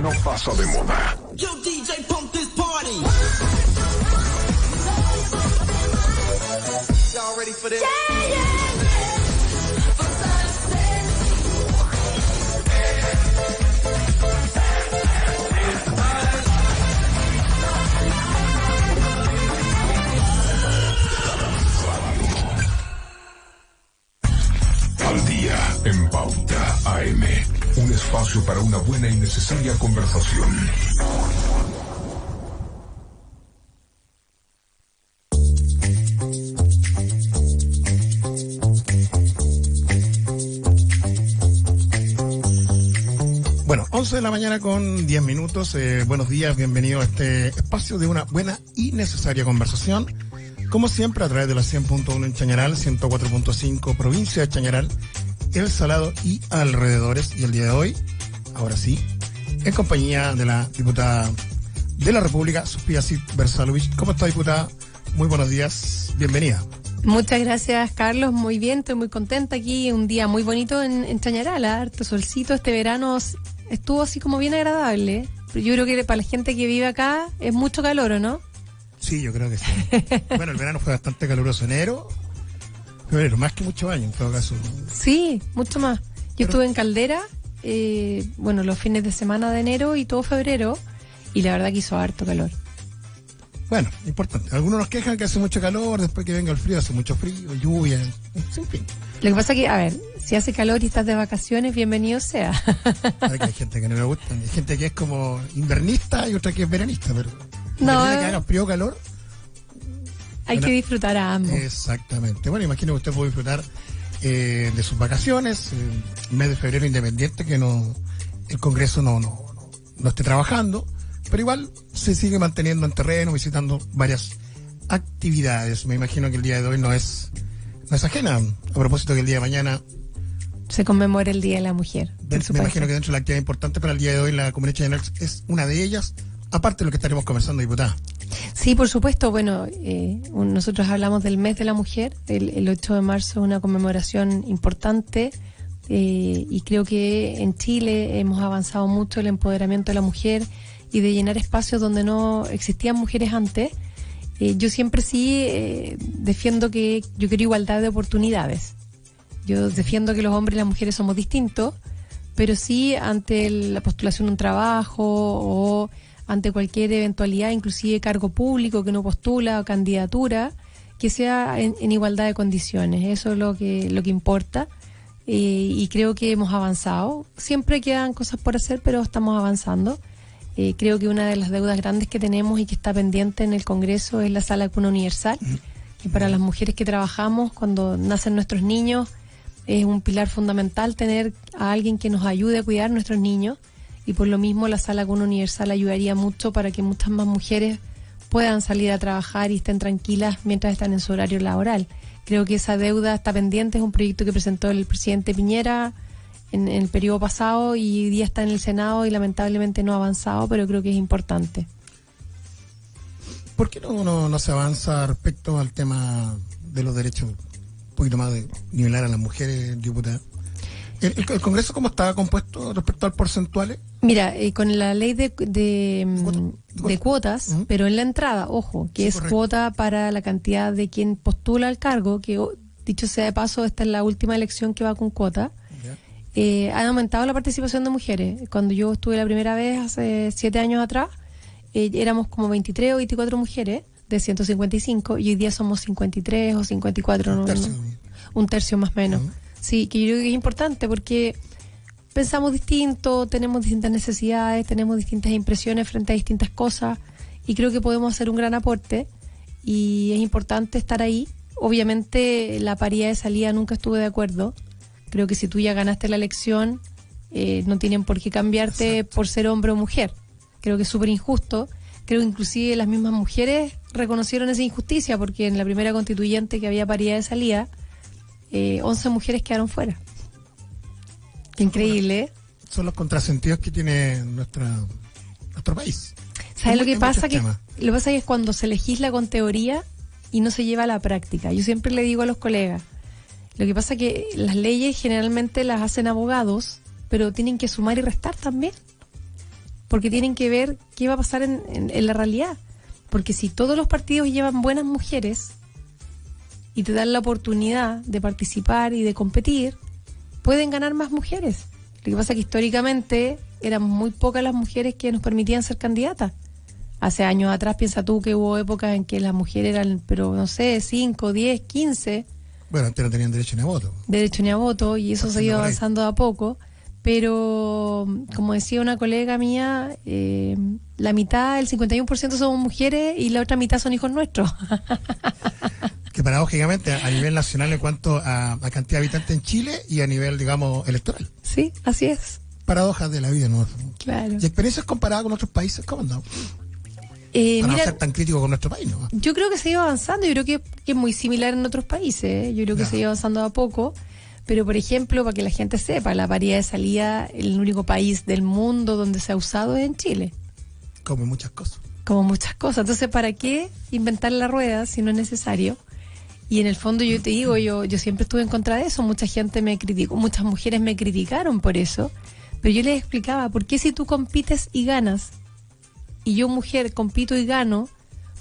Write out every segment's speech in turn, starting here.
no pasa de moda. Yo, DJ, pump this party. Y'all ready for this? Al día en Pauta AM. Un espacio para una buena y necesaria conversación. Bueno, 11 de la mañana con 10 minutos. Buenos días, bienvenido a este espacio de una buena y necesaria conversación. Como siempre, a través de la 100.1 en Chañaral, 104.5 provincia de Chañaral, El Salado y alrededores. Y el día de hoy, ahora sí, en compañía de la diputada de la República, Sofía Cid Versalovich. ¿Cómo está, diputada? Muy buenos días, bienvenida. Muchas gracias, Carlos. Muy bien, estoy muy contenta aquí. Un día muy bonito en Chañaral, harto solcito. Este verano estuvo así como bien agradable. Pero yo creo que para la gente que vive acá es mucho calor, ¿o no? Sí, yo creo que sí. Bueno, el verano fue bastante caluroso. Febrero, más que muchos años en todo caso. Sí, mucho más. Yo estuve en Caldera, los fines de semana de enero y todo febrero, y la verdad que hizo harto calor. Bueno, importante. Algunos nos quejan que hace mucho calor, después que venga el frío hace mucho frío, lluvia, en fin. Lo que pasa es que, a ver, si hace calor y estás de vacaciones, bienvenido sea. Hay gente que no le gusta, hay gente que es como invernista y otra que es veranista, pero no, que haga frío o calor. Hay que disfrutar a ambos. Exactamente. Bueno, imagino que usted puede disfrutar de sus vacaciones, mes de febrero independiente, que el Congreso no esté trabajando, pero igual se sigue manteniendo en terreno, visitando varias actividades. Me imagino que el día de hoy no es ajena, a propósito que el día de mañana se conmemora el Día de la Mujer. Me imagino que dentro de la actividad importante para el día de hoy la Comunidad Chañaral es una de ellas, aparte de lo que estaremos conversando, diputada. Sí, por supuesto. Bueno, nosotros hablamos del mes de la mujer. El 8 de marzo es una conmemoración importante y creo que en Chile hemos avanzado mucho el empoderamiento de la mujer y de llenar espacios donde no existían mujeres antes. Yo siempre defiendo que yo quiero igualdad de oportunidades. Yo defiendo que los hombres y las mujeres somos distintos, pero sí ante la postulación de un trabajo o ante cualquier eventualidad, inclusive cargo público que no postula o candidatura, que sea en igualdad de condiciones. Eso es lo que importa y creo que hemos avanzado. Siempre quedan cosas por hacer, pero estamos avanzando. Creo que una de las deudas grandes que tenemos y que está pendiente en el Congreso es la Sala de Cuna Universal, que para las mujeres que trabajamos cuando nacen nuestros niños es un pilar fundamental tener a alguien que nos ayude a cuidar a nuestros niños. Y por lo mismo la Sala Cuna Universal ayudaría mucho para que muchas más mujeres puedan salir a trabajar y estén tranquilas mientras están en su horario laboral. Creo que esa deuda está pendiente, es un proyecto que presentó el presidente Piñera en el periodo pasado y hoy día está en el Senado y lamentablemente no ha avanzado, pero creo que es importante. ¿Por qué no se avanza respecto al tema de los derechos, un poquito más de nivelar a las mujeres, diputada? ¿El Congreso cómo estaba compuesto respecto al porcentuales? Mira, con la ley de cuotas, pero en la entrada, ojo, que sí, es correcto. Cuota para la cantidad de quien postula al cargo, que dicho sea de paso, esta es la última elección que va con cuota. Han aumentado la participación de mujeres. Cuando yo estuve la primera vez, hace 7 años atrás, éramos como 23 o 24 mujeres de 155 y hoy día somos 53 o 54, un tercio más o menos. Sí, que yo creo que es importante porque pensamos distinto, tenemos distintas necesidades, tenemos distintas impresiones frente a distintas cosas y creo que podemos hacer un gran aporte y es importante estar ahí. Obviamente la paridad de salida nunca estuve de acuerdo. Creo que si tú ya ganaste la elección, no tienen por qué cambiarte por ser hombre o mujer. Creo que es súper injusto. Creo que inclusive las mismas mujeres reconocieron esa injusticia porque en la primera constituyente que había paridad de salida, 11 mujeres quedaron fuera. Increíble, ¿eh? Son los contrasentidos que tiene nuestro país. ¿Sabes lo que pasa? Lo que pasa es que cuando se legisla con teoría y no se lleva a la práctica. Yo siempre le digo a los colegas, lo que pasa es que las leyes generalmente las hacen abogados, pero tienen que sumar y restar también. porque tienen que ver qué va a pasar en la realidad. Porque si todos los partidos llevan buenas mujeres y te dan la oportunidad de participar y de competir, pueden ganar más mujeres. Lo que pasa es que históricamente eran muy pocas las mujeres que nos permitían ser candidatas. Hace años atrás, piensa tú que hubo épocas en que las mujeres eran, pero no sé, 5, 10, 15. Bueno, antes no tenían derecho ni a voto. Derecho ni a voto, y eso se ha ido avanzando de a poco. Pero, como decía una colega mía, la mitad, el 51% somos mujeres y la otra mitad son hijos nuestros. Que paradójicamente, a nivel nacional en cuanto a cantidad de habitantes en Chile y a nivel, digamos, electoral. Sí, así es. Paradojas de la vida, ¿no? Claro. ¿Y experiencias comparadas con otros países? ¿Cómo andamos? Para Mira, no ser tan crítico con nuestro país, ¿no? yo creo que se ha ido avanzando, yo creo que es muy similar en otros países, ¿eh? Yo creo que Ya. se ha ido avanzando de a poco, pero por ejemplo, para que la gente sepa, la paridad de salida, el único país del mundo donde se ha usado es en Chile, Como en muchas cosas. como muchas cosas. Entonces, ¿para qué inventar la rueda si no es necesario? Y en el fondo yo te digo, yo siempre estuve en contra de eso, mucha gente me criticó, muchas mujeres me criticaron por eso, pero yo les explicaba, ¿por qué si tú compites y ganas, y yo mujer compito y gano,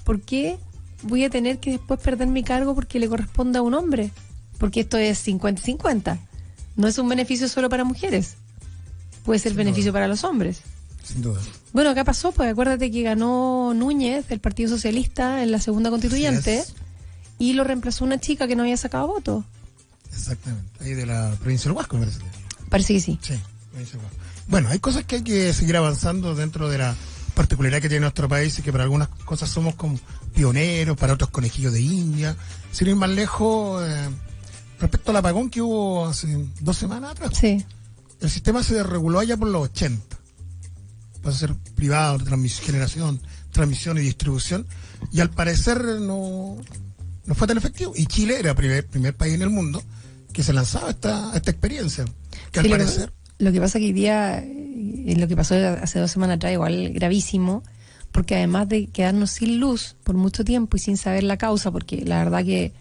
¿por qué voy a tener que después perder mi cargo porque le corresponde a un hombre? Porque esto es 50-50. No es un beneficio solo para mujeres. Puede ser Sin beneficio duda. para los hombres. Sin duda. Bueno, acá pasó, pues acuérdate que ganó Núñez del Partido Socialista en la segunda constituyente Así es. y lo reemplazó una chica que no había sacado votos. Exactamente. Ahí de la provincia del Huasco, me parece. Parece que sí. Sí, provincia del Huasco. Bueno, hay cosas que hay que seguir avanzando dentro de la particularidad que tiene nuestro país y que para algunas cosas somos como pioneros, para otros conejillos de India. Sin ir más lejos, respecto al apagón que hubo hace 2 semanas atrás. Sí. El sistema se desreguló allá por los 80. Pasó a ser privado, generación, transmisión y distribución. Y al parecer no fue tan efectivo. Y Chile era el primer país en el mundo que se lanzaba esta experiencia. Que al Sí, parecer... lo que pasa que hoy día, lo que pasó hace 2 semanas atrás, igual gravísimo, porque además de quedarnos sin luz por mucho tiempo y sin saber la causa, porque la verdad que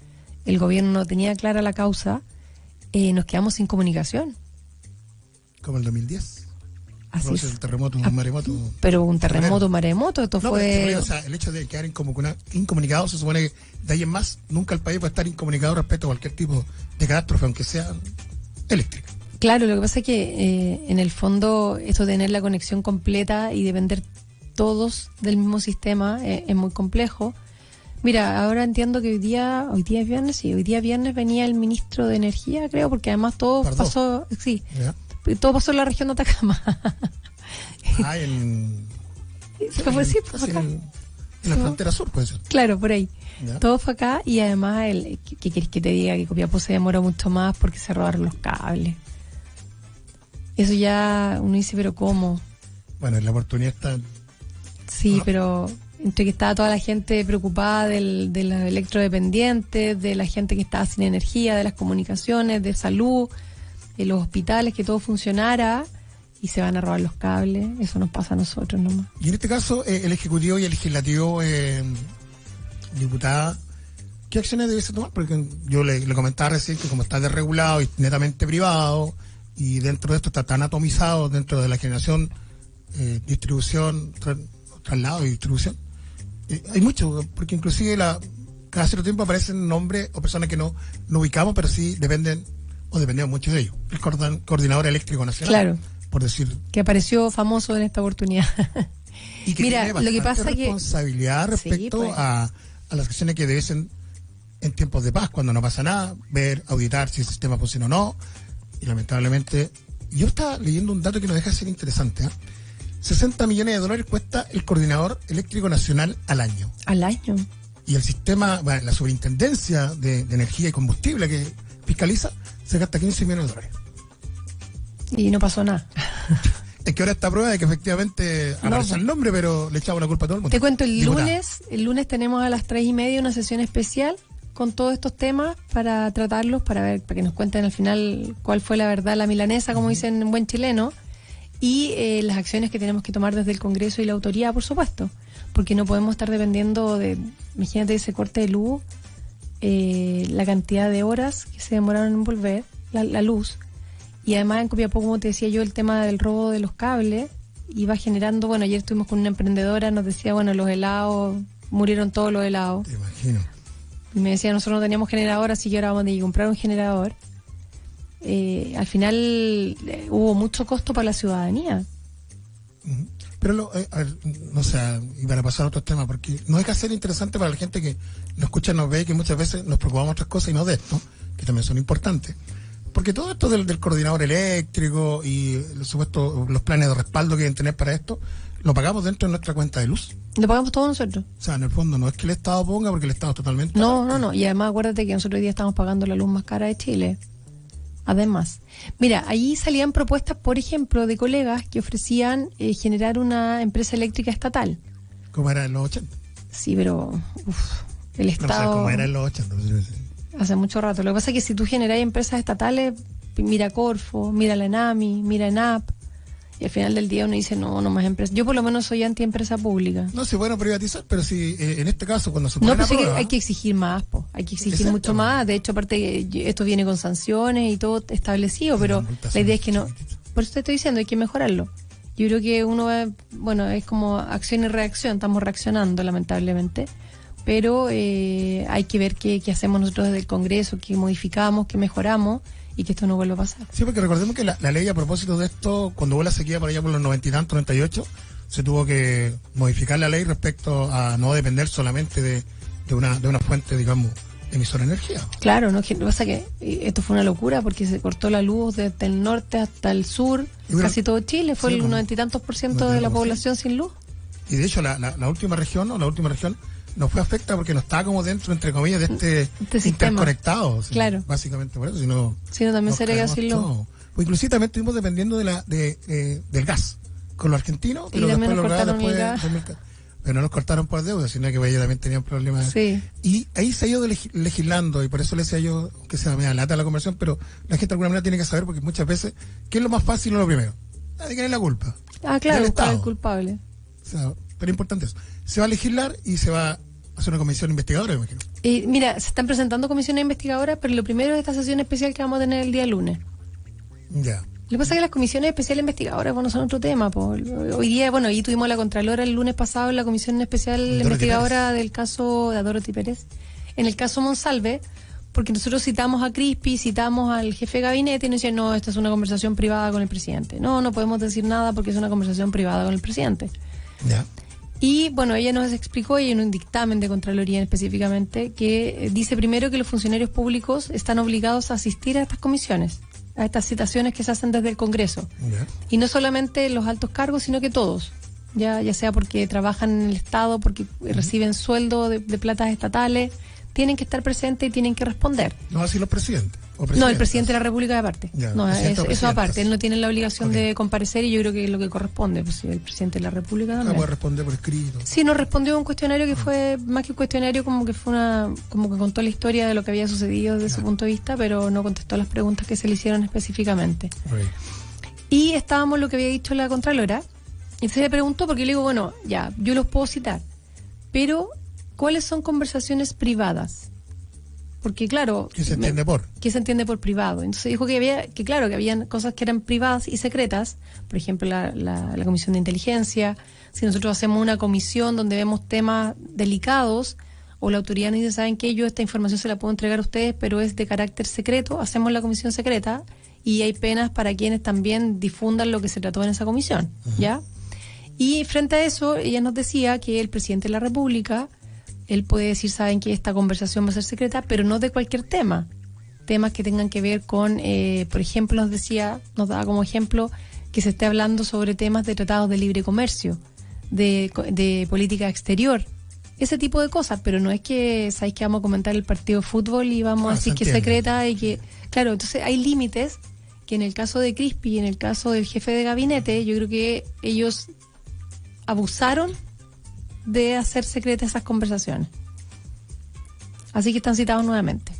el gobierno no tenía clara la causa, nos quedamos sin comunicación. Como el 2010. Así No sé, es. el terremoto, un maremoto. Pero un terremoto, un maremoto, esto No, pero es fue... que, o sea, el hecho de quedar incomunicado, se supone que de ahí en más, nunca el país puede estar incomunicado respecto a cualquier tipo de catástrofe, aunque sea eléctrica. Claro, lo que pasa es que en el fondo esto de tener la conexión completa y depender todos del mismo sistema es muy complejo. Mira, ahora entiendo que hoy día es viernes, sí, hoy día viernes venía el ministro de Energía, creo, porque además todo Perdón. pasó, sí, ¿Ya? todo pasó en la región de Atacama. Ah, en... Fue sí, fue casi acá. en la frontera sur, puede ser. Claro, por ahí. ¿Ya? Todo fue acá y además, ¿qué querés que te diga? Que Copiapó se demoró mucho más porque se robaron los cables. Eso ya uno dice, pero ¿cómo? Bueno, la oportunidad está... Sí, Ah. pero entre que estaba toda la gente preocupada de los electrodependientes, de la gente que estaba sin energía, de las comunicaciones, de salud, de los hospitales, que todo funcionara y se van a robar los cables, eso nos pasa a nosotros nomás. Y en este caso, el Ejecutivo y el Legislativo, diputada, ¿qué acciones debe tomar? Porque yo le comentaba recién que como está desregulado y netamente privado, y dentro de esto está tan atomizado dentro de la generación, distribución, traslado y distribución, hay mucho, porque inclusive cada cierto tiempo aparecen nombres o personas que no ubicamos, pero sí dependen, o dependemos mucho de ellos. El coordinador eléctrico nacional, Claro. por decir. Que apareció famoso en esta oportunidad. Y que Mira, tiene lo que bastante pasa que... responsabilidad respecto Sí, pues. a las acciones que deben ser en tiempos de paz, cuando no pasa nada, ver, auditar si el sistema funciona o no. Y lamentablemente, yo estaba leyendo un dato que nos deja ser interesante. 60 millones de dólares cuesta el coordinador eléctrico nacional al año. Al año. Y el sistema, bueno, la superintendencia de energía y combustible que fiscaliza, se gasta 15 millones de dólares. Y no pasó nada. Es que ahora está prueba de que efectivamente aparece pues. el nombre, pero le echamos la culpa a todo el mundo. Te cuento, el Diputada. lunes tenemos a las 3:30 una sesión especial con todos estos temas para tratarlos, para que nos cuenten al final cuál fue la verdad, la milanesa, como dicen en buen chileno, y las acciones que tenemos que tomar desde el Congreso y la autoridad, por supuesto, porque no podemos estar dependiendo de, imagínate ese corte de luz, la cantidad de horas que se demoraron en volver la luz, y además en Copiapó, como te decía yo, el tema del robo de los cables, iba generando, bueno, ayer estuvimos con una emprendedora, nos decía, bueno, los helados, murieron todos los helados. Te imagino. Y me decía, nosotros no teníamos generador, así que ahora vamos a tener que comprar un generador. Al final hubo mucho costo para la ciudadanía. Pero, no sé, y para pasar a otros temas, porque no hay que ser interesante para la gente que nos escucha, nos ve, que muchas veces nos preocupamos de otras cosas y no de esto, que también son importantes. Porque todo esto del coordinador eléctrico y, por supuesto, los planes de respaldo que deben tener para esto, lo pagamos dentro de nuestra cuenta de luz. Lo pagamos todos nosotros. O sea, en el fondo no es que el Estado ponga, porque el Estado es totalmente... No. Y además acuérdate que nosotros hoy día estamos pagando la luz más cara de Chile. Además, mira, allí salían propuestas, por ejemplo, de colegas que ofrecían generar una empresa eléctrica estatal. Como era en los 80. Sí, pero el Estado... No sé, como era en los 80. Hace mucho rato. Lo que pasa es que si tú generas empresas estatales, mira Corfo, mira la ENAMI, mira ENAP, y al final del día uno dice, no más empresas. Yo por lo menos soy anti-empresa pública. No, sí, bueno privatizar, pero si en este caso cuando se No, pone pues sí, prueba, hay que exigir más, hay que exigir Exacto. mucho más. De hecho, aparte, esto viene con sanciones y todo establecido, pero la idea es que no. Por eso te estoy diciendo, hay que mejorarlo. Yo creo que uno va, bueno, es como acción y reacción, estamos reaccionando lamentablemente, pero hay que ver qué hacemos nosotros desde el Congreso, qué modificamos, qué mejoramos y que esto no vuelva a pasar. Sí, porque recordemos que la ley a propósito de esto, cuando hubo la sequía por allá por los 90 y tantos, 98, se tuvo que modificar la ley respecto a no depender solamente de una fuente, digamos, emisora de energía. Claro, no, lo que pasa es que esto fue una locura porque se cortó la luz desde el norte hasta el sur, casi todo Chile, fue sí, el 90 y tantos % de la población sin luz. Y de hecho la última región no fue afectada porque no estaba como dentro, entre comillas, de este interconectado. ¿Sí? Claro. Básicamente por eso, si no también sería que decirlo. Pues inclusive también estuvimos dependiendo del gas con los argentinos, pero también después nos cortaron el gas. Pero no nos cortaron por deuda, sino que ellos también tenían problemas. Sí. Y ahí se ha ido legislando, y por eso le decía yo que se me da lata la conversación, pero la gente de alguna manera tiene que saber, porque muchas veces, ¿qué es lo más fácil o lo primero? Nadie tiene la culpa. Claro, buscar el culpable. O sea, pero importante eso. Se va a legislar y se va a hacer una comisión investigadora, me imagino. Mira, se están presentando comisiones investigadoras, pero lo primero es esta sesión especial que vamos a tener el día lunes. Ya. Lo que pasa es que las comisiones especiales investigadoras, bueno, son otro tema. Hoy día, bueno, ahí tuvimos a la Contralora el lunes pasado en la comisión especial investigadora del caso de Dorothy Pérez. En el caso Monsalve, porque nosotros citamos a Crispi, citamos al jefe de gabinete y nos decían, no, esta es una conversación privada con el presidente. No podemos decir nada porque es una conversación privada con el presidente. Ya. Y bueno, ella nos explicó, y en un dictamen de Contraloría específicamente, que dice primero que los funcionarios públicos están obligados a asistir a estas comisiones, a estas citaciones que se hacen desde el Congreso. Ya. Y no solamente los altos cargos, sino que todos, ya sea porque trabajan en el Estado, porque reciben sueldo de platas estatales, tienen que estar presentes y tienen que responder. No así los presidentes. No, el presidente de la República aparte. Ya, No, eso aparte. Él no tiene la obligación Ok. de comparecer y yo creo que es lo que corresponde. Pues si el presidente de la República también. Puede responder por escrito. Sí, nos respondió un cuestionario que fue, más que un cuestionario, como que como que contó la historia de lo que había sucedido desde su punto de vista, pero no contestó las preguntas que se le hicieron específicamente. Okay. Y estábamos lo que había dicho la Contralora, y se le preguntó, porque yo le digo, bueno, ya, yo los puedo citar, pero ¿cuáles son conversaciones privadas? Porque claro... ¿Qué se entiende por? ¿Qué se entiende por privado? Entonces dijo que claro, que habían cosas que eran privadas y secretas, por ejemplo la comisión de inteligencia. Si nosotros hacemos una comisión donde vemos temas delicados, o la autoridad nos dice, ¿saben qué? Yo esta información se la puedo entregar a ustedes, pero es de carácter secreto, hacemos la comisión secreta, y hay penas para quienes también difundan lo que se trató en esa comisión, ¿ya? Y frente a eso, ella nos decía que el presidente de la República, él puede decir, saben que esta conversación va a ser secreta, pero no de cualquier tema. Temas que tengan que ver con, por ejemplo, nos daba como ejemplo que se esté hablando sobre temas de tratados de libre comercio, de política exterior, ese tipo de cosas, pero no es que, ¿sabéis que vamos a comentar el partido de fútbol y vamos a decir que es secreta y que... Claro, entonces hay límites que en el caso de Crispi y en el caso del jefe de gabinete, yo creo que ellos abusaron de hacer secretas esas conversaciones. Así que están citados nuevamente.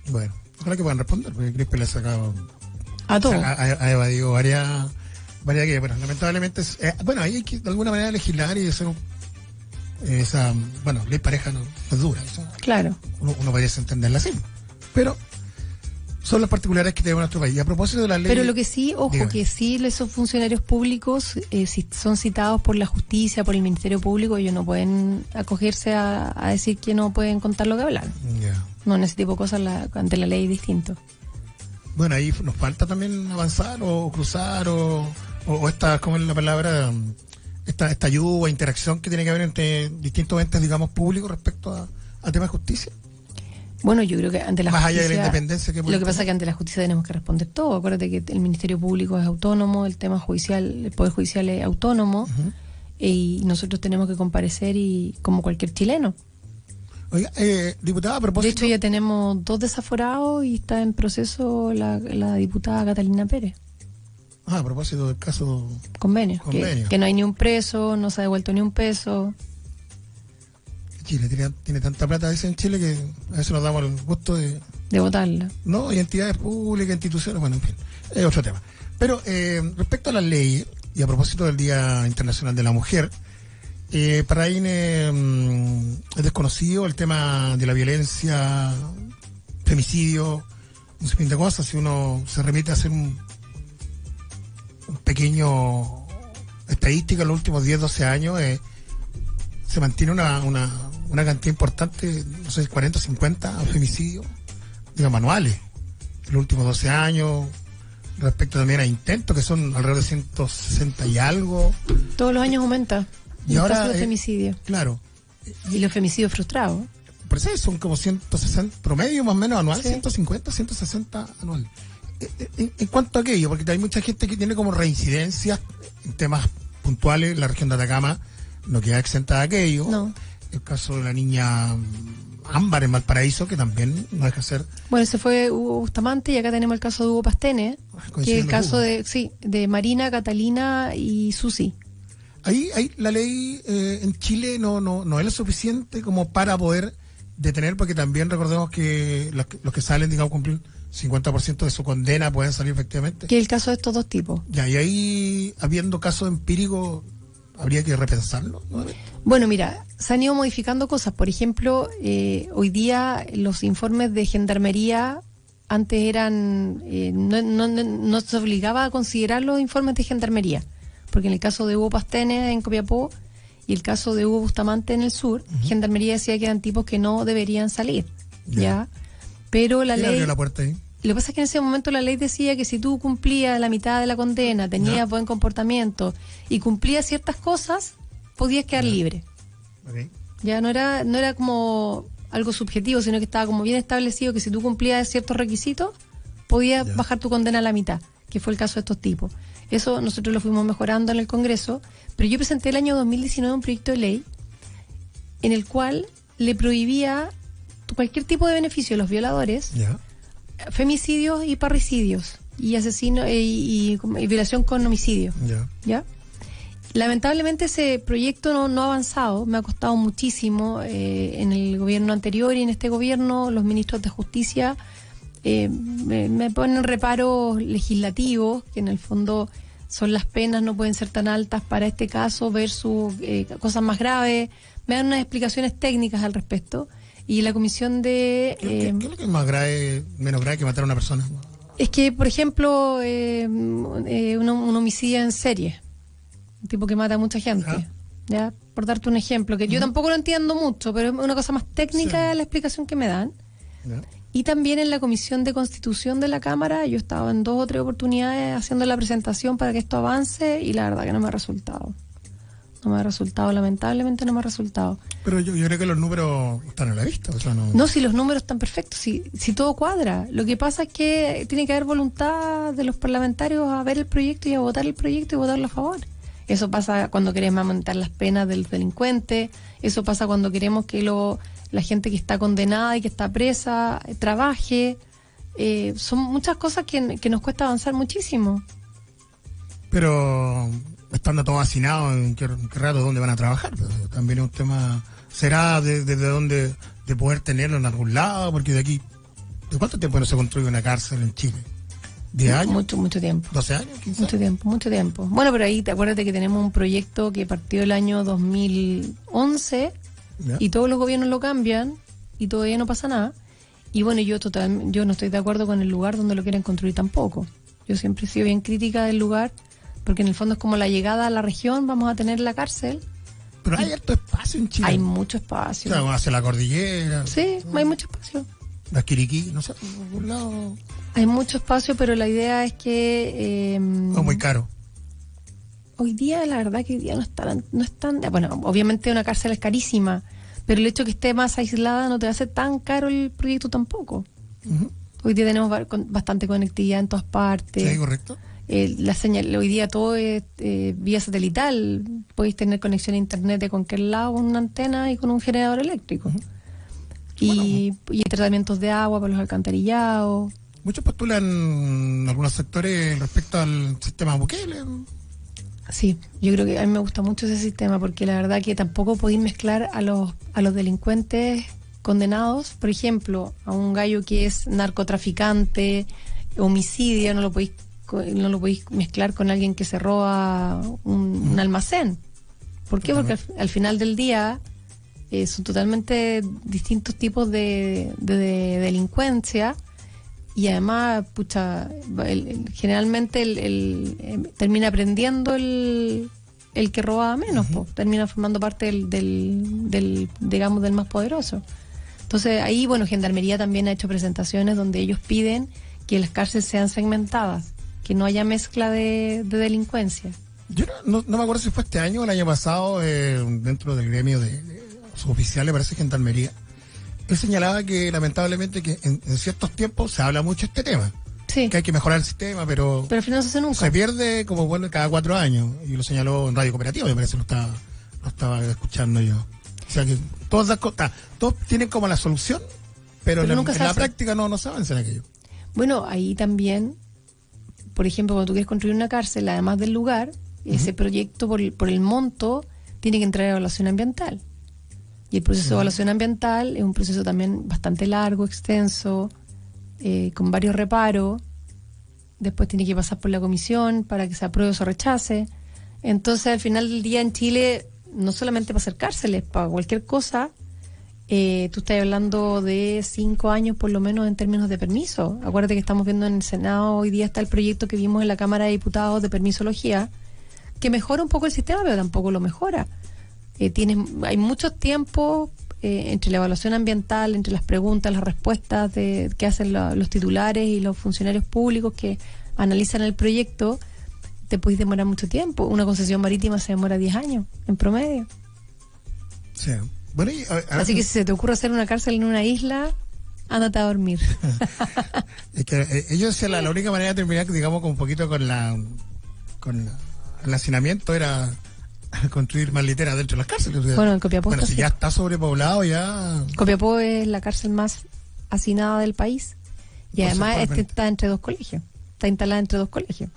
Bueno, ojalá que puedan responder, porque Crispi le ha sacado... A todo. Ha evadido varias que, bueno, lamentablemente... bueno, ahí hay que de alguna manera legislar y hacer esa... Bueno, ley pareja no es dura. Eso, claro. uno podría entenderla así. Pero Son las particularidades que tenemos en nuestro país. Y a propósito de la ley... Pero lo que sí, ojo, dígame. que sí esos funcionarios públicos, si son citados por la justicia, por el Ministerio Público, ellos no pueden acogerse a decir que no pueden contar lo que hablan. Ya. No, en ese tipo de cosas ante la ley es distinto. Bueno, ahí nos falta también avanzar o cruzar o esta, ¿cómo es la palabra? Esta ayuda o interacción que tiene que haber entre distintos entes, digamos, públicos respecto a temas de justicia. Bueno, yo creo que ante la Más justicia... allá de la independencia que Lo que pasa es que ante la justicia tenemos que responder todo. Acuérdate que el Ministerio Público es autónomo, el tema judicial, el Poder Judicial es autónomo, y nosotros tenemos que comparecer y como cualquier chileno. Oiga, diputada, a propósito... De hecho, ya tenemos 2 desaforados y está en proceso la diputada Catalina Pérez. a propósito del caso... Convenio. Convenio. Que no hay ni un preso, no se ha devuelto ni un peso. Chile tiene tanta plata, dice, en Chile, que a veces nos damos el gusto de votarla. No, y entidades públicas, instituciones, bueno, en fin, es otro tema. Pero respecto a las leyes, y a propósito del Día Internacional de la Mujer, para INE es desconocido el tema de la violencia, femicidio, un sinfín de cosas. Si uno se remite a hacer un pequeño estadística en los últimos 10, 12 años, se mantiene una cantidad importante, no sé, 40, 50 femicidios, digamos, anuales, en los últimos 12 años, respecto también a intentos, que son alrededor de 160 y algo. Todos los años aumenta. Y ahora, caso de femicidio. Claro. Y los femicidios frustrados. Por eso son como 160, promedio más o menos anual, Sí. 150, 160 anual. En cuanto a aquello, porque hay mucha gente que tiene como reincidencias en temas puntuales, la región de Atacama no queda exenta de aquello. No. El caso de la niña Ámbar en Valparaíso, que también no deja de ser... Bueno, ese fue Hugo Bustamante y acá tenemos el caso de Hugo Pastene, que es el caso de Marina, Catalina y Susi. Ahí la ley en Chile no es lo suficiente como para poder detener, porque también recordemos que los que salen, digamos, cumplir 50% de su condena pueden salir efectivamente. Que es el caso de estos dos tipos. Ya, y ahí, habiendo casos empíricos, habría que repensarlo, ¿no? Bueno, mira, se han ido modificando cosas. Por ejemplo, hoy día los informes de gendarmería antes eran... no se obligaba a considerar los informes de gendarmería, porque en el caso de Hugo Pastene en Copiapó y el caso de Hugo Bustamante en el sur, gendarmería decía que eran tipos que no deberían salir, ¿ya? Pero la ¿Quién ley... abrió la puerta ahí? Lo que pasa es que en ese momento la ley decía que si tú cumplías la mitad de la condena, tenías buen comportamiento y cumplías ciertas cosas, podías quedar libre. Okay. Ya no era como algo subjetivo, sino que estaba como bien establecido que si tú cumplías ciertos requisitos, podías bajar tu condena a la mitad, que fue el caso de estos tipos. Eso nosotros lo fuimos mejorando en el Congreso, pero yo presenté el año 2019 un proyecto de ley en el cual le prohibía cualquier tipo de beneficio a los violadores, Ya. femicidios y parricidios, y asesino y violación con homicidio. Ya. ¿Ya? Lamentablemente ese proyecto no ha avanzado, me ha costado muchísimo en el gobierno anterior y en este gobierno los ministros de justicia me ponen reparos legislativos, que en el fondo son las penas, no pueden ser tan altas para este caso versus cosas más graves, me dan unas explicaciones técnicas al respecto, y la comisión de... ¿Qué es lo que es más grave, menos grave que matar a una persona? Es que, por ejemplo, un homicidio en serie, un tipo que mata a mucha gente, ¿ya? Por darte un ejemplo, que yo tampoco lo entiendo mucho, pero es una cosa más técnica la explicación que me dan. ¿Ya? Y también en la Comisión de Constitución de la Cámara, yo estaba en 2 o 3 oportunidades haciendo la presentación para que esto avance y la verdad que no me ha resultado. No me ha resultado, lamentablemente no me ha resultado. Pero yo creo que los números están a la vista. O sea, No, si los números están perfectos, si todo cuadra. Lo que pasa es que tiene que haber voluntad de los parlamentarios a ver el proyecto y a votar el proyecto y votarlo a favor. Eso pasa cuando queremos aumentar las penas del delincuente, eso pasa cuando queremos que la gente que está condenada y que está presa trabaje. Son muchas cosas que nos cuesta avanzar muchísimo. Pero estando todos hacinados, ¿en qué rato dónde van a trabajar? Pero también es un tema, será desde dónde, de poder tenerlo en algún lado, porque de aquí, ¿de cuánto tiempo no se construye una cárcel en Chile? ¿10 años? Mucho tiempo. ¿12 años? ¿15 años? Mucho tiempo. Bueno, pero ahí acuérdate que tenemos un proyecto que partió el año 2011 ¿Ya? y todos los gobiernos lo cambian y todavía no pasa nada. Y bueno, yo no estoy de acuerdo con el lugar donde lo quieren construir tampoco. Yo siempre he sido bien crítica del lugar, porque en el fondo es como la llegada a la región, vamos a tener la cárcel. Pero hay harto espacio en Chile. Hay mucho espacio. O sea, hacia la cordillera. Sí, hay mucho espacio. Las Quiriquí, no sé, por algún lado. Hay mucho espacio, pero la idea es que... Es muy caro. Hoy día, la verdad que hoy día no es tan... Bueno, obviamente una cárcel es carísima, pero el hecho de que esté más aislada no te hace tan caro el proyecto tampoco. Uh-huh. Hoy día tenemos bastante conectividad en todas partes. Sí, correcto. La señal, hoy día todo es vía satelital. Podéis tener conexión a internet de cualquier lado con una antena y con un generador eléctrico. Uh-huh. Y tratamientos de agua para los alcantarillados. Muchos postulan algunos sectores respecto al sistema Bukele. Sí, yo creo que a mí me gusta mucho ese sistema, porque la verdad que tampoco podéis mezclar a los delincuentes condenados, por ejemplo, a un gallo que es narcotraficante, homicidio, no lo podéis mezclar con alguien que se roba un almacén. ¿Por qué? Porque al final del día son totalmente distintos tipos de delincuencia. Y además, generalmente termina aprendiendo el que roba menos, uh-huh. Termina formando parte del más poderoso. Entonces ahí, bueno, Gendarmería también ha hecho presentaciones donde ellos piden que las cárceles sean segmentadas, que no haya mezcla de delincuencia. Yo no me acuerdo si fue este año o el año pasado, dentro del gremio de suboficiales, parece Gendarmería. Él señalaba que lamentablemente que en ciertos tiempos se habla mucho de este tema. Sí. Que hay que mejorar el sistema, pero al final no se hace nunca. Se pierde como bueno cada 4 años. Y lo señaló en Radio Cooperativa, me parece, lo estaba escuchando yo. O sea que todos tienen como la solución, pero en la práctica no se avanza en aquello. Bueno, ahí también, por ejemplo, cuando tú quieres construir una cárcel, además del lugar, uh-huh. Ese proyecto por el monto tiene que entrar a evaluación ambiental. Y el proceso de evaluación ambiental es un proceso también bastante largo, extenso, con varios reparos. Después tiene que pasar por la comisión para que se apruebe o se rechace. Entonces, al final del día en Chile, no solamente para hacer cárceles, para cualquier cosa, tú estás hablando de 5 años por lo menos en términos de permiso. Acuérdate que estamos viendo en el Senado, hoy día está el proyecto que vimos en la Cámara de Diputados de permisología, que mejora un poco el sistema, pero tampoco lo mejora. Hay mucho tiempo entre la evaluación ambiental, entre las preguntas, las respuestas que hacen los titulares y los funcionarios públicos que analizan el proyecto. Te puedes demorar mucho tiempo. Una concesión marítima se demora 10 años en promedio. Sí. Bueno, así que si se te ocurre hacer una cárcel en una isla, ándate a dormir. Es que ellos decían la única manera de terminar, digamos, con un poquito con el hacinamiento era construir más literas dentro de las cárceles. Bueno, en Copiapó si ya está sobrepoblado, ya... Copiapó es la cárcel más hacinada del país. Y además está entre 2 colegios. Está instalada entre 2 colegios.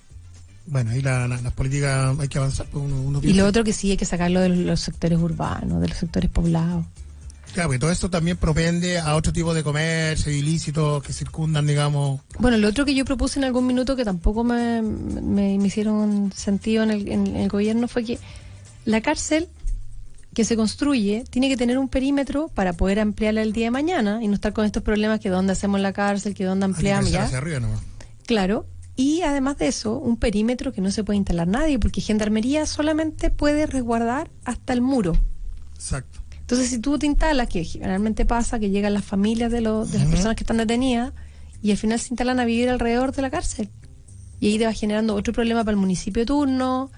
Bueno, ahí las políticas hay que avanzar. Pues y lo otro que sí hay que sacarlo de los sectores urbanos, de los sectores poblados. Claro, porque todo esto también propende a otro tipo de comercio ilícitos que circundan, digamos. Bueno, lo otro que yo propuse en algún minuto que tampoco me hicieron sentido en el gobierno fue que la cárcel que se construye tiene que tener un perímetro para poder ampliarla el día de mañana y no estar con estos problemas que dónde hacemos la cárcel, que dónde ampliamos ya. Hacia arriba nomás. Claro, y además de eso, un perímetro que no se puede instalar nadie, porque Gendarmería solamente puede resguardar hasta el muro. Exacto. Entonces, si tú te instalas, que generalmente pasa, que llegan las familias de las personas que están detenidas y al final se instalan a vivir alrededor de la cárcel. Y ahí te va generando otro problema para el municipio de turno,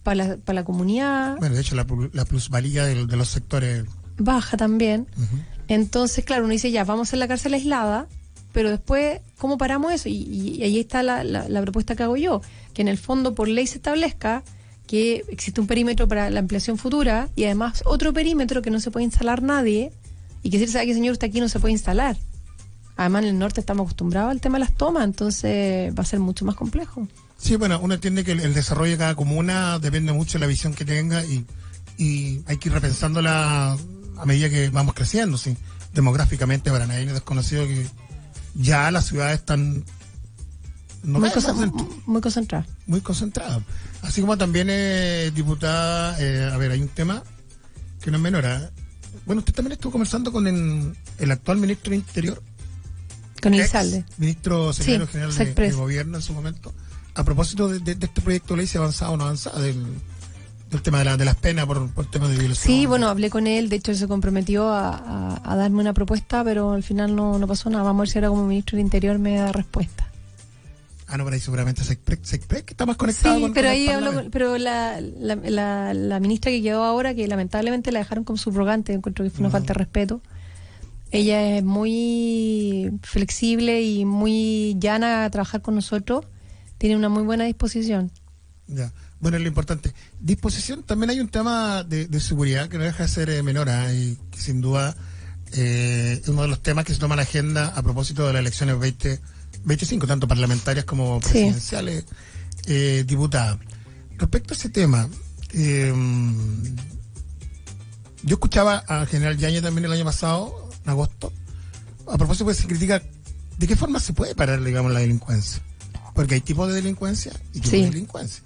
para la comunidad. Bueno, de hecho, la plusvalía de los sectores baja también. Uh-huh. Entonces, claro, uno dice, ya, vamos a hacer la cárcel aislada, pero después, ¿cómo paramos eso? Y ahí está la propuesta que hago yo, que en el fondo, por ley se establezca que existe un perímetro para la ampliación futura y además otro perímetro que no se puede instalar nadie y que si sabe que señor está aquí no se puede instalar. Además, en el norte estamos acostumbrados al tema de las tomas, entonces va a ser mucho más complejo. Sí, bueno, uno entiende que el desarrollo de cada comuna depende mucho de la visión que tenga y hay que ir repensándola a medida que vamos creciendo, sí. Demográficamente, para nadie es desconocido que ya las ciudades están muy concentradas. Muy concentradas. Así como también, diputada, hay un tema que no es menor. Bueno, usted también estuvo conversando con el actual ministro del Interior, Con Elizalde. Ministro secretario general de Secpres. gobierno en su momento. A propósito de este proyecto de ley, ¿se ha avanzado o no ha avanzado? Del tema de las penas por temas de violación. Sí, bueno, hablé con él, de hecho él se comprometió a darme una propuesta, pero al final no pasó nada. Vamos a ver si ahora como ministro del Interior me da respuesta. No, pero ahí seguramente Secpres, que está más conectado Sí, con pero el ahí habló, Parlamento. pero la ministra que quedó ahora, que lamentablemente la dejaron como subrogante, encuentro que fue una falta de respeto. Ella es muy flexible y muy llana a trabajar con nosotros, tiene una muy buena disposición. Ya. Bueno, es lo importante. Disposición, también hay un tema de seguridad que no deja de ser menor, y que sin duda es uno de los temas que se toma en la agenda a propósito de las elecciones 2025, tanto parlamentarias como presidenciales, diputadas. Respecto a ese tema, yo escuchaba al general Yáñez también el año pasado, en agosto, a propósito que se critica de qué forma se puede parar, digamos, la delincuencia. Porque hay tipos de delincuencia y tipos de delincuencia.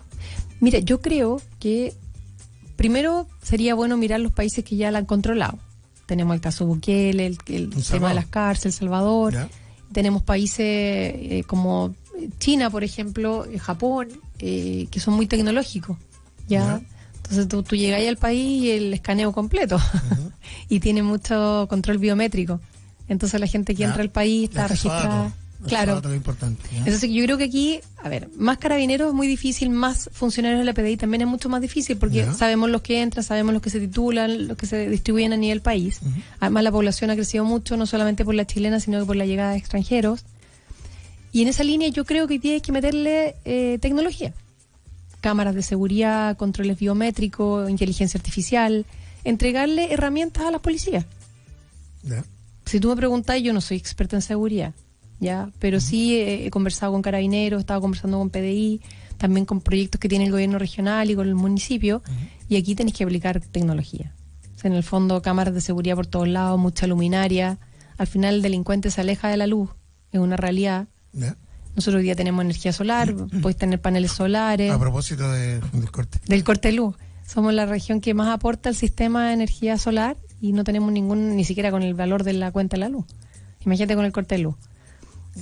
Mira, yo creo que primero sería bueno mirar los países que ya la han controlado. Tenemos el caso Bukele, el tema de las cárceles, El Salvador. ¿Ya? Tenemos países como China, por ejemplo, Japón, que son muy tecnológicos. ¿Ya? Entonces tú llegas ahí al país y el escaneo completo. Y tiene mucho control biométrico. Entonces la gente que entra al país está registrada. Claro. Eso es importante, ¿ya? Entonces yo creo que aquí, a ver, más carabineros es muy difícil, más funcionarios de la PDI también es mucho más difícil, porque sabemos los que entran, sabemos los que se titulan, los que se distribuyen a nivel país. Además la población ha crecido mucho, no solamente por la chilena, sino que por la llegada de extranjeros. Y en esa línea yo creo que hay que meterle tecnología. Cámaras de seguridad, controles biométricos, inteligencia artificial, entregarle herramientas a las policías. ¿Ya? Si tú me preguntas, yo no soy experta en seguridad, ¿ya? Pero sí he conversado con carabineros, he estado conversando con PDI, también con proyectos que tiene el gobierno regional y con el municipio, y aquí tenés que aplicar tecnología. O sea, en el fondo, cámaras de seguridad por todos lados, mucha luminaria. Al final el delincuente se aleja de la luz, es una realidad. ¿Ya? Nosotros hoy día tenemos energía solar, puedes tener paneles solares. A propósito del corte. Del corte de luz. Somos la región que más aporta al sistema de energía solar y no tenemos ni siquiera con el valor de la cuenta de la luz. Imagínate con el corte de luz.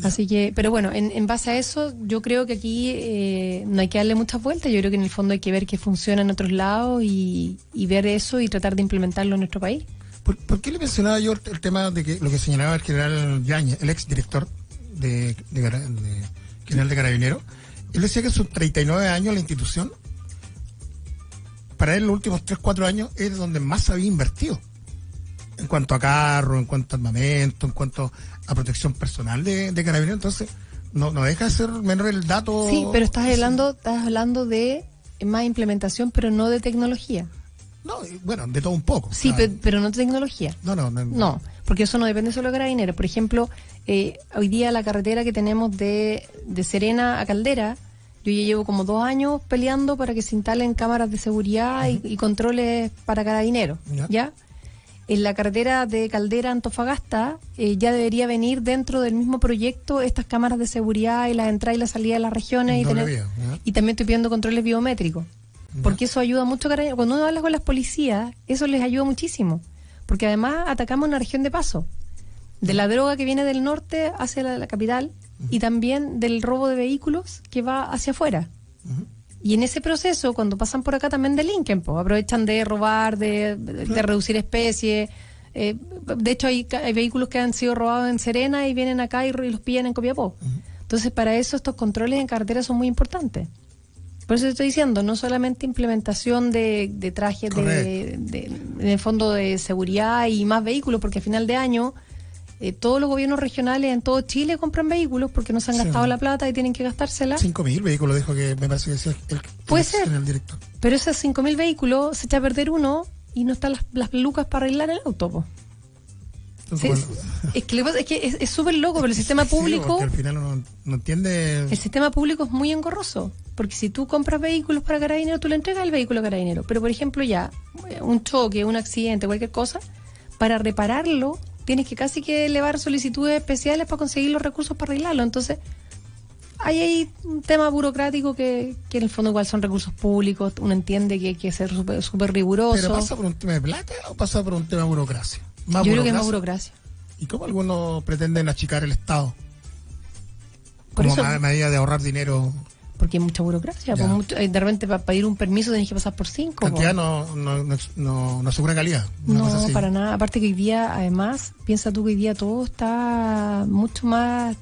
Así que, pero bueno, en base a eso, yo creo que aquí no hay que darle muchas vueltas. Yo creo que en el fondo hay que ver qué funciona en otros lados y ver eso y tratar de implementarlo en nuestro país. ¿Por qué le mencionaba yo el tema de que lo que señalaba el general Yáñez, el ex director general de Carabineros? Él decía que en sus 39 años la institución, para él los últimos 3-4 años es donde más había invertido. En cuanto a carro, en cuanto a armamento, en cuanto a protección personal de Carabineros. Entonces, no deja de ser menor el dato. Sí, pero estás hablando de más implementación, pero no de tecnología. No, bueno, de todo un poco. Sí, pero no de tecnología. No, porque eso no depende solo de Carabineros. Por ejemplo, hoy día la carretera que tenemos de Serena a Caldera, yo ya llevo como 2 años peleando para que se instalen cámaras de seguridad y controles para Carabineros. ¿Ya? En la carretera de Caldera a Antofagasta ya debería venir dentro del mismo proyecto estas cámaras de seguridad y la entrada y la salida de las regiones y también estoy pidiendo controles biométricos. Porque eso ayuda mucho. Cuando uno habla con las policías, eso les ayuda muchísimo. Porque además atacamos una región de paso. De la droga que viene del norte hacia la capital y también del robo de vehículos que va hacia afuera. Y en ese proceso, cuando pasan por acá, también delinquen, pues aprovechan de robar, de reducir especies. De hecho, hay vehículos que han sido robados en Serena y vienen acá y los pillan en Copiapó. Entonces, para eso estos controles en carretera son muy importantes. Por eso te estoy diciendo, no solamente implementación de trajes en el fondo de seguridad y más vehículos, porque a final de año todos los gobiernos regionales en todo Chile compran vehículos porque no se han gastado la plata y tienen que gastársela. 5.000 vehículos, dijo que me parece que decía puede ser, el director. Pero esos 5.000 vehículos se echa a perder uno y no están las lucas para arreglar el auto, po. Es que es súper loco, pero el sistema público... porque al final uno no entiende... El sistema público es muy engorroso, porque si tú compras vehículos para Carabineros, tú le entregas el vehículo a Carabineros. Pero, por ejemplo, ya, un choque, un accidente, cualquier cosa, para repararlo, tienes que casi que elevar solicitudes especiales para conseguir los recursos para arreglarlo. Entonces, hay un tema burocrático que en el fondo igual son recursos públicos, uno entiende que hay que ser súper riguroso. ¿Pero pasa por un tema de plata o pasa por un tema de burocracia? Yo creo que es más burocracia. ¿Y cómo algunos pretenden achicar el Estado? Por Como eso- medida de ahorrar dinero. Porque hay mucha burocracia. Ya. De repente para pedir un permiso tenés que pasar por 5. Cantidad no asegura calidad. Una cosa No, así. para nada. Aparte que hoy día, además, piensa tú que hoy día todo está mucho más,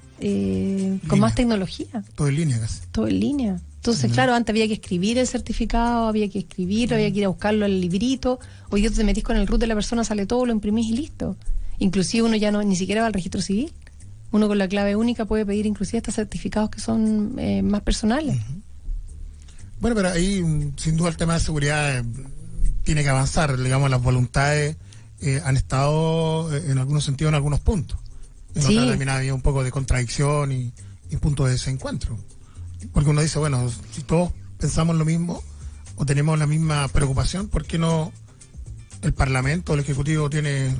con más tecnología, Todo en línea casi. todo en línea. Entonces, claro, antes había que escribir el certificado, había que escribirlo, había que ir a buscarlo al librito. Hoy día tú te metís con el root de la persona, sale todo, lo imprimís y listo. Inclusive uno ya no ni siquiera va al registro civil. Uno con la clave única puede pedir inclusive estos certificados que son más personales. Bueno, pero ahí sin duda el tema de seguridad tiene que avanzar. Digamos, las voluntades han estado en algunos sentidos en algunos puntos. En Sí. otras también había un poco de contradicción y punto de desencuentro. Porque uno dice, bueno, si todos pensamos lo mismo o tenemos la misma preocupación, ¿por qué no el Parlamento o el Ejecutivo tiene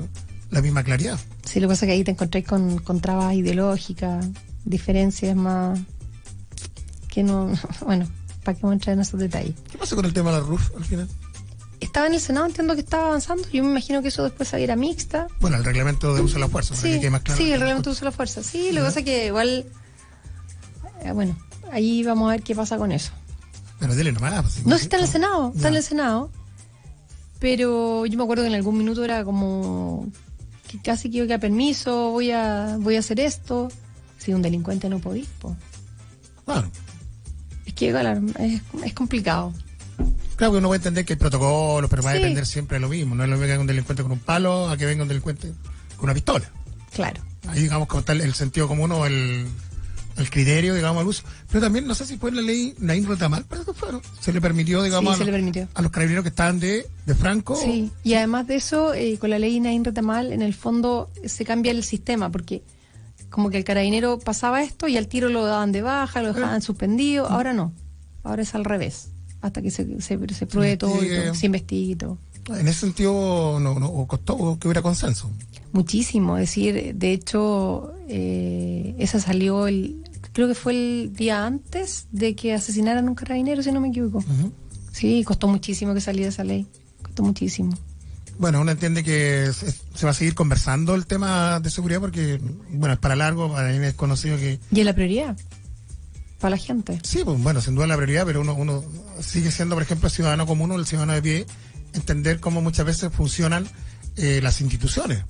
la misma claridad? Sí, lo que pasa es que ahí te encontrás con trabas ideológicas, diferencias más que no... Bueno, ¿para qué vamos a entrar en esos detalles? ¿Qué pasa con el tema de la RUF al final? Estaba en el Senado, entiendo que estaba avanzando. Yo me imagino que eso después se va a ir a mixta. Bueno, el reglamento de uso de la fuerza. para Sí, que quede más claro. sí, el reglamento de uso de la fuerza. Sí, lo que pasa es que igual... bueno, ahí vamos a ver qué pasa con eso. Pero dele nomás. Pues, No, si está en el Senado, está en Ya. el Senado. Pero yo me acuerdo que en algún minuto era como que casi quiero que a permiso, voy a hacer esto. Si un delincuente no podís, po. Claro. Es que claro, es complicado. Claro que uno puede entender que hay protocolos, pero va a Sí. depender siempre de lo mismo. No es lo mismo que venga un delincuente con un palo a que venga un delincuente con una pistola. Claro. Ahí, digamos, como tal el sentido común o el criterio, digamos, al uso. Pero también, no sé si fue en la ley Naín Retamal, pero eso fue, ¿no? Se le permitió, digamos, Sí, se le permitió. a los carabineros que estaban de Franco. Sí, y además de eso, con la ley Naín Retamal, en el fondo se cambia el sistema, porque como que el carabinero pasaba esto y al tiro lo daban de baja, lo dejaban suspendido. Ahora no, ahora es al revés, hasta que se pruebe todo, y todo, se investigue y todo. En ese sentido, no costó que hubiera consenso. Muchísimo, es decir, de hecho, esa salió creo que fue el día antes de que asesinaran a un carabinero, si no me equivoco. Ujú. Sí, costó muchísimo que saliera esa ley, costó muchísimo. Bueno, uno entiende que se va a seguir conversando el tema de seguridad porque, bueno, es para largo, para mí es conocido que... Y es la prioridad para la gente. Sí, pues bueno, sin duda la prioridad, pero uno sigue siendo, por ejemplo, ciudadano común o el ciudadano de pie, entender cómo muchas veces funcionan las instituciones.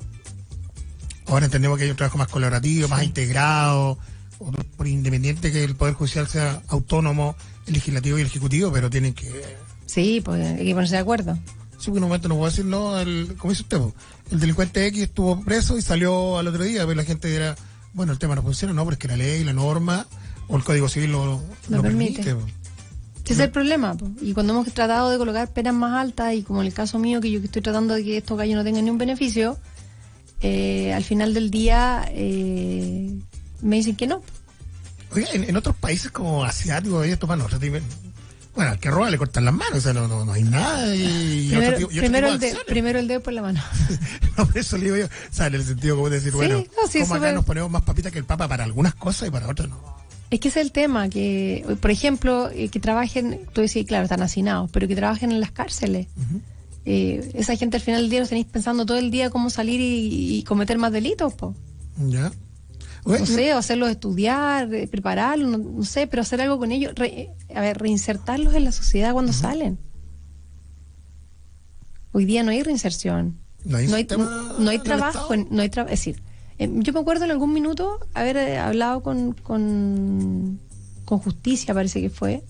Ahora entendemos que hay un trabajo más colaborativo, más integrado, por independiente que el Poder Judicial sea autónomo, el Legislativo y el Ejecutivo, pero tienen que... Sí, pues hay que ponerse de acuerdo. Sí, porque en un momento no puedo decir, no, como dice usted, pues, el delincuente X estuvo preso y salió al otro día, pero la gente dirá, bueno, el tema no funciona, no, pero es que la ley, la norma o el Código Civil lo permite. Pues. Ese es el problema, po. Y cuando hemos tratado de colocar penas más altas, y como en el caso mío, que yo que estoy tratando de que estos gallos no tengan ni un beneficio, al final del día me dicen que no. Oiga, en otros países como asiáticos, esto para nosotros, bueno, al que roba le cortan las manos, o sea, no hay nada. Y otro tipo de acciones. Primero el dedo por la mano. No, por eso le digo yo, o sea, en el sentido como de decir, Sí, bueno, no, sí, como acá súper- nos ponemos más papitas que el Papa para algunas cosas y para otras no. Es que ese es el tema, que, por ejemplo, que trabajen, tú decís, claro, están hacinados, pero que trabajen en las cárceles. Esa gente al final del día los tenéis pensando todo el día cómo salir y cometer más delitos, po. ¿Ya? No sé, o hacerlos estudiar, prepararlos, no sé, pero hacer algo con ellos, reinsertarlos en la sociedad cuando salen. Hoy día no hay reinserción. No hay sistema no hay del trabajo, Estado. no hay trabajo. Es decir, yo me acuerdo en algún minuto haber hablado con justicia, parece que fue,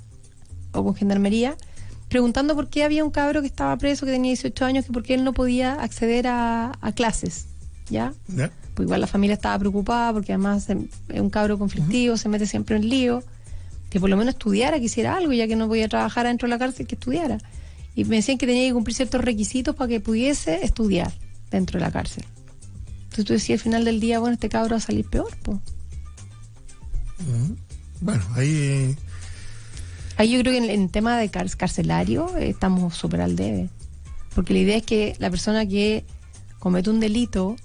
o con gendarmería, preguntando por qué había un cabro que estaba preso, que tenía 18 años, que por qué él no podía acceder a clases, ¿ya? ¿Ya? Pues igual la familia estaba preocupada porque además es un cabro conflictivo, se mete siempre en lío, que por lo menos estudiara, que hiciera algo, ya que no podía trabajar adentro de la cárcel, que estudiara. Y me decían que tenía que cumplir ciertos requisitos para que pudiese estudiar dentro de la cárcel. Entonces tú decías al final del día, bueno, este cabro va a salir peor, pues. Bueno, ahí... Ahí yo creo que en tema de carcelario estamos súper al debe. Porque la idea es que la persona que comete un delito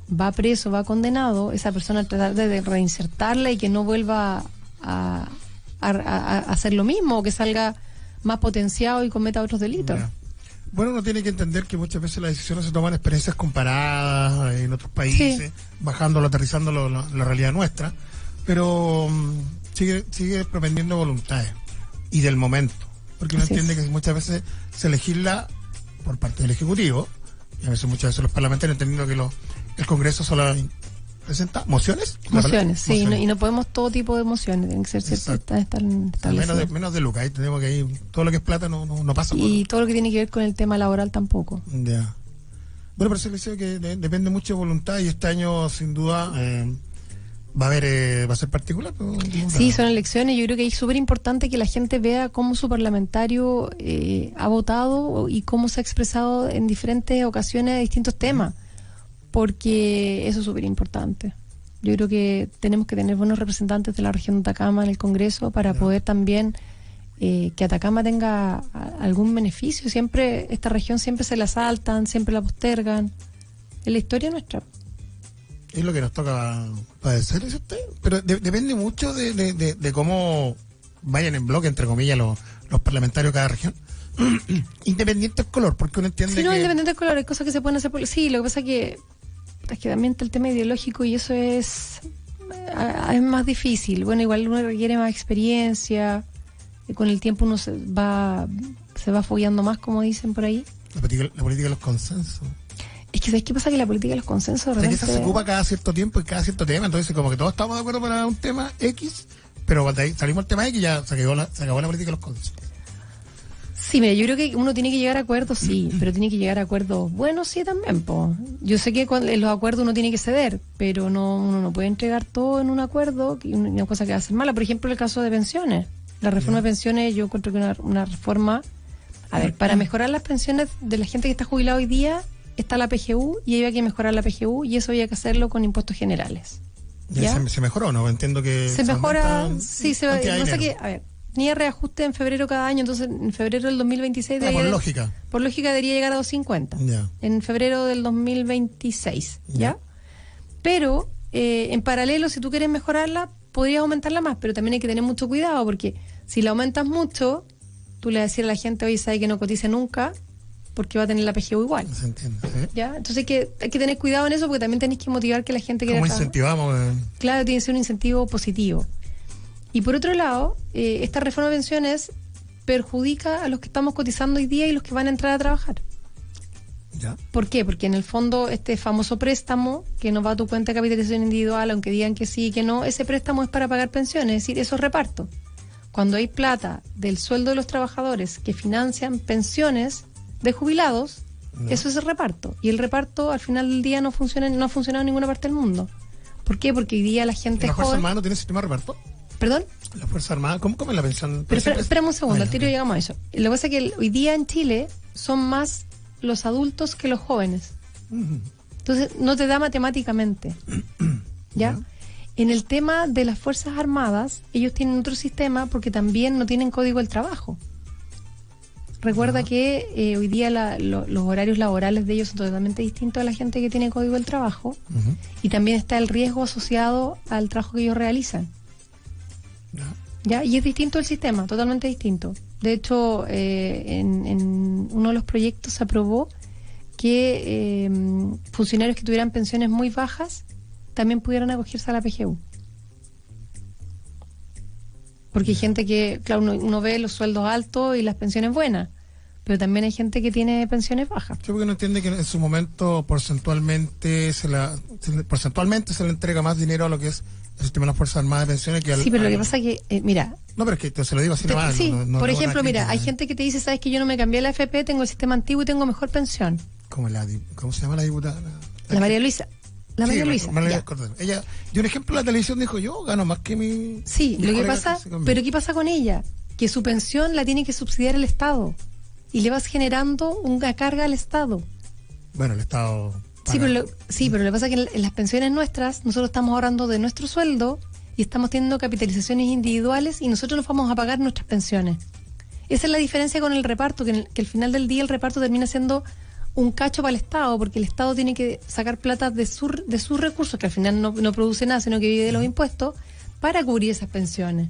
va preso, va condenado, esa persona tratar de reinsertarla y que no vuelva a hacer lo mismo, o que salga más potenciado y cometa otros delitos. Ya. Bueno, uno tiene que entender que muchas veces las decisiones se toman en experiencias comparadas en otros países, bajándolo, aterrizándolo la realidad nuestra, pero sigue propendiendo voluntades y del momento, porque uno entiende que muchas veces se legisla por parte del Ejecutivo, y a veces muchas veces los parlamentarios entendiendo que el Congreso solo presenta mociones. Mociones, sí, y no podemos todo tipo de mociones, tienen que ser ciertas. Menos de lucas, ahí tenemos que ir, todo lo que es plata no pasa. Y todo lo que tiene que ver con el tema laboral tampoco. Ya. Bueno, pero eso que depende mucho de voluntad y este año sin duda va a ser particular. Sí, son elecciones. Yo creo que es súper importante que la gente vea cómo su parlamentario ha votado y cómo se ha expresado en diferentes ocasiones de distintos temas. Porque eso es súper importante. Yo creo que tenemos que tener buenos representantes de la región de Atacama en el Congreso para poder también que Atacama tenga algún beneficio. Siempre, esta región siempre se la saltan, siempre la postergan. Es la historia nuestra. Es lo que nos toca padecer, ¿es usted? Pero depende mucho de cómo vayan en bloque, entre comillas, los parlamentarios de cada región. Independiente del color, porque uno entiende no, independiente del color, hay cosas que se pueden hacer sí, lo que pasa es que también está el tema ideológico y eso es más difícil. Bueno, igual uno requiere más experiencia, con el tiempo uno se va fogueando más, como dicen por ahí. La política de los consensos. Es que ¿sabes qué pasa? Que la política de los consensos de repente... que esa se ocupa cada cierto tiempo y cada cierto tema, entonces como que todos estamos de acuerdo para un tema X, pero cuando ahí salimos del tema X ya se acabó la política de los consensos. Sí, mira, yo creo que uno tiene que llegar a acuerdos, sí, pero tiene que llegar a acuerdos buenos, sí, también, po. Yo sé que en los acuerdos uno tiene que ceder, pero uno no puede entregar todo en un acuerdo, una cosa que va a ser mala. Por ejemplo, el caso de pensiones. La reforma de pensiones, yo encuentro que una reforma... A ver, para mejorar las pensiones de la gente que está jubilada hoy día, está la PGU, y había que mejorar la PGU, y eso había que hacerlo con impuestos generales. ¿Ya? ¿Se mejoró o no? Entiendo que... Se mejora, sí, se va... Pasa que, a ver... Tenía reajuste en febrero cada año, entonces en febrero del 2026 lógica. Por lógica debería llegar a 250. Ya. En febrero del 2026, ¿ya? Pero en paralelo, si tú quieres mejorarla, podrías aumentarla más, pero también hay que tener mucho cuidado, porque si la aumentas mucho, tú le vas a decir a la gente, oye, sabe que no cotice nunca, porque va a tener la PGU igual. Se entiende, ¿sí? ¿Ya? Entonces hay que tener cuidado en eso, porque también tenés que motivar que la gente quiera... ¿Cómo incentivamos? Claro, tiene que ser un incentivo positivo. Y por otro lado, esta reforma de pensiones perjudica a los que estamos cotizando hoy día y los que van a entrar a trabajar. ¿Ya? ¿Por qué? Porque en el fondo este famoso préstamo que no va a tu cuenta de capitalización individual, aunque digan que sí y que no, ese préstamo es para pagar pensiones, es decir, eso es reparto. Cuando hay plata del sueldo de los trabajadores que financian pensiones de jubilados, eso es el reparto. Y el reparto al final del día no ha funcionado en ninguna parte del mundo. ¿Por qué? Porque hoy día la gente ¿La Fuerza joven... Armada no tiene sistema de reparto? ¿Perdón? La Fuerza Armada, ¿cómo es la pensión? Pero espérame un segundo, al tiro llegamos a eso. Lo que pasa es que hoy día en Chile son más los adultos que los jóvenes. Entonces no te da matemáticamente. ¿Ya? En el tema de las Fuerzas Armadas, ellos tienen otro sistema porque también no tienen código del trabajo. Recuerda que hoy día los horarios laborales de ellos son totalmente distintos a la gente que tiene código del trabajo, y también está el riesgo asociado al trabajo que ellos realizan. ¿Ya? Y es distinto el sistema, totalmente distinto. De hecho, en uno de los proyectos se aprobó que funcionarios que tuvieran pensiones muy bajas también pudieran acogerse a la PGU. Porque hay gente que, claro, uno ve los sueldos altos y las pensiones buenas, pero también hay gente que tiene pensiones bajas. Yo porque no entiende que en su momento porcentualmente se le entrega más dinero a lo que es el sistema de las Fuerzas Armadas de pensiones que al... Sí, pero lo que pasa es que, mira... No, pero es que te se lo digo así nomás. Sí, por ejemplo, mira, crítica, hay gente que te dice, sabes que yo no me cambié a la AFP, tengo el sistema antiguo y tengo mejor pensión. ¿Cómo se llama la diputada? La María Luisa. La María Luisa. Ella dio un ejemplo en la televisión, dijo, yo gano más que mi... Sí, lo que pasa, pero ¿qué pasa con ella? Que su pensión la tiene que subsidiar el Estado y le vas generando una carga al Estado. Bueno, el Estado... Sí, pero lo que pasa es que en las pensiones nuestras, nosotros estamos ahorrando de nuestro sueldo y estamos teniendo capitalizaciones individuales y nosotros nos vamos a pagar nuestras pensiones. Esa es la diferencia con el reparto, que al final del día el reparto termina siendo un cacho para el Estado, porque el Estado tiene que sacar plata de sus recursos, que al final no produce nada, sino que vive de los impuestos, para cubrir esas pensiones.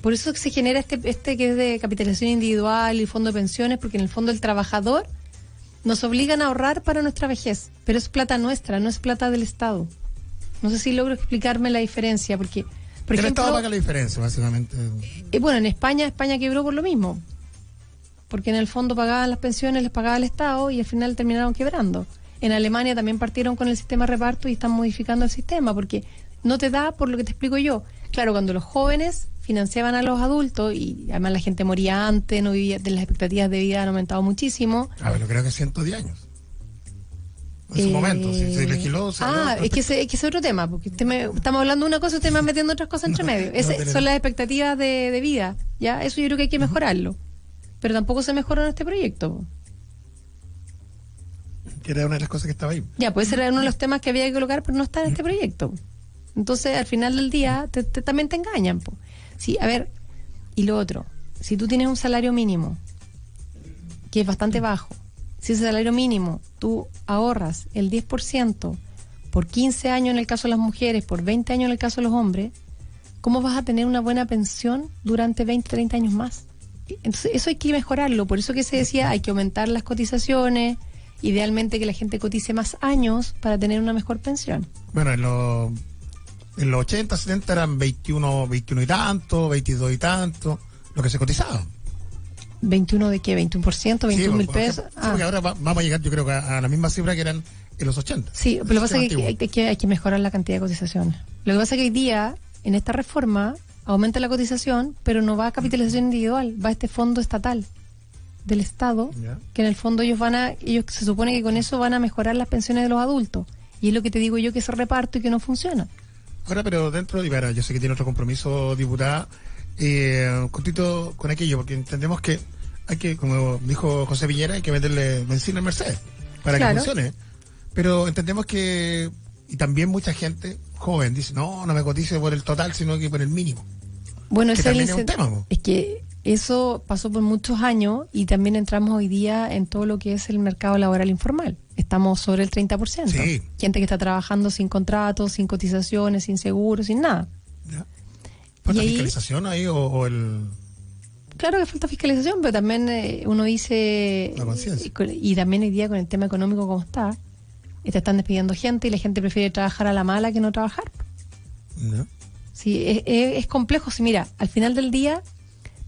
Por eso se genera este que es de capitalización individual y fondo de pensiones, porque en el fondo el trabajador nos obligan a ahorrar para nuestra vejez, pero es plata nuestra, no es plata del Estado. No sé si logro explicarme la diferencia, porque, por el ejemplo, Estado paga la diferencia, básicamente. bueno, en España quebró por lo mismo, porque en el fondo pagaban las pensiones, les pagaba el Estado y al final terminaron quebrando. En Alemania también partieron con el sistema de reparto y están modificando el sistema, porque no te da por lo que te explico yo. Claro, cuando los jóvenes financiaban a los adultos y además la gente moría antes, no vivía, las expectativas de vida han aumentado muchísimo. Pero creo que 110 años. En su momento, si se legisló... es que es otro tema, porque estamos hablando de una cosa y usted me va metiendo otras cosas entre medio. Son las expectativas de vida, ¿ya? Eso yo creo que hay que mejorarlo. Pero tampoco se mejoró en este proyecto. Que era una de las cosas que estaba ahí. Ya, puede ser uno de los temas que había que colocar, pero no está en este proyecto. Entonces, al final del día, también te engañan. Po. Sí, a ver, y lo otro, si tú tienes un salario mínimo, que es bastante bajo, si ese salario mínimo tú ahorras el 10% por 15 años en el caso de las mujeres, por 20 años en el caso de los hombres, ¿cómo vas a tener una buena pensión durante 20, 30 años más? Entonces, eso hay que mejorarlo. Por eso que se decía, hay que aumentar las cotizaciones, idealmente que la gente cotice más años para tener una mejor pensión. Bueno, en los 80, 70 eran 21 y tanto, 22 y tanto, lo que se cotizaba. ¿21 de qué? ¿21%? ¿21.000 pesos? Sí, porque ahora vamos a llegar, yo creo que a la misma cifra que eran en los 80. Sí, pero lo que pasa es que hay que mejorar la cantidad de cotizaciones. Lo que pasa es que hoy día, en esta reforma, aumenta la cotización, pero no va a capitalización individual, va a este fondo estatal del Estado, que en el fondo ellos se supone que con eso van a mejorar las pensiones de los adultos. Y es lo que te digo yo, que se reparto y que no funciona. Ahora, pero dentro de, yo sé que tiene otro compromiso, diputada, cortito con aquello, porque entendemos que hay que, como dijo José Piñera, hay que meterle benzina al Mercedes para que funcione. Pero entendemos que, y también mucha gente joven dice, no me cotice por el total, sino que por el mínimo. Bueno, que también es un tema. Es que eso pasó por muchos años y también entramos hoy día en todo lo que es el mercado laboral informal. Estamos sobre el 30%. Sí. Gente que está trabajando sin contratos, sin cotizaciones, sin seguro, sin nada. ¿Ya? ¿Falta fiscalización ahí o el...? Claro que falta fiscalización, pero también uno dice... La conciencia. Y también hoy día con el tema económico como está, te están despidiendo gente y la gente prefiere trabajar a la mala que no trabajar. ¿Ya? Sí, es complejo. Sí, mira, al final del día,